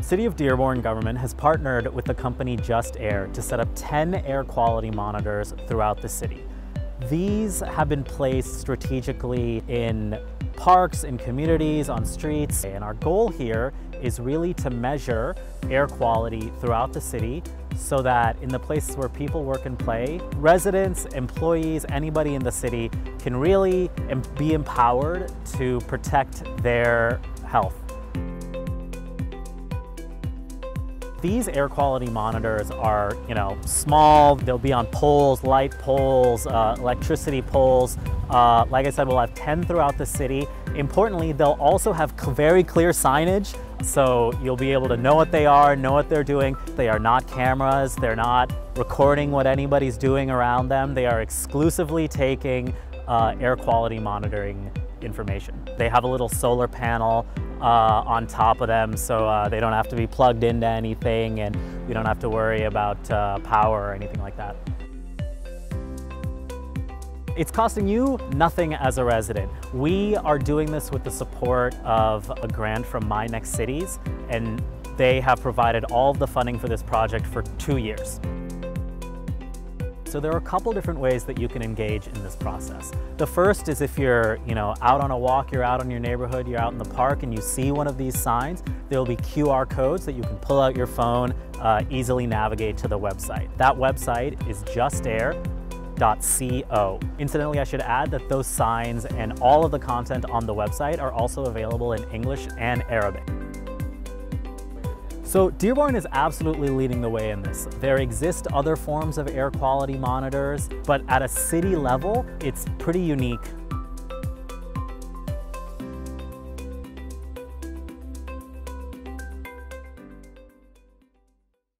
City of Dearborn government has partnered with the company JustAir to set up 10 air quality monitors throughout the city. These have been placed strategically in parks, in communities, on streets, and our goal here is really to measure air quality throughout the city so that in the places where people work and play, residents, employees, anybody in the city can really be empowered to protect their health. These air quality monitors are, small. They'll be on poles, light poles, electricity poles. Like I said, we'll have 10 throughout the city. Importantly, they'll also have very clear signage, so you'll be able to know what they are, know what they're doing. They are not cameras. They're not recording what anybody's doing around them. They are exclusively taking air quality monitoring information. They have a little solar panel on top of them, so they don't have to be plugged into anything, and you don't have to worry about power or anything like that. It's costing you nothing as a resident. We are doing this with the support of a grant from MiNextCities, and they have provided all of the funding for this project for 2 years. So there are a couple different ways that you can engage in this process. The first is if you're out on a walk, you're out in your neighborhood, you're out in the park, and you see one of these signs, there will be QR codes that you can pull out your phone, easily navigate to the website. That website is JustAir.co. Incidentally, I should add that those signs and all of the content on the website are also available in English and Arabic. So Dearborn is absolutely leading the way in this. There exist other forms of air quality monitors, but at a city level, it's pretty unique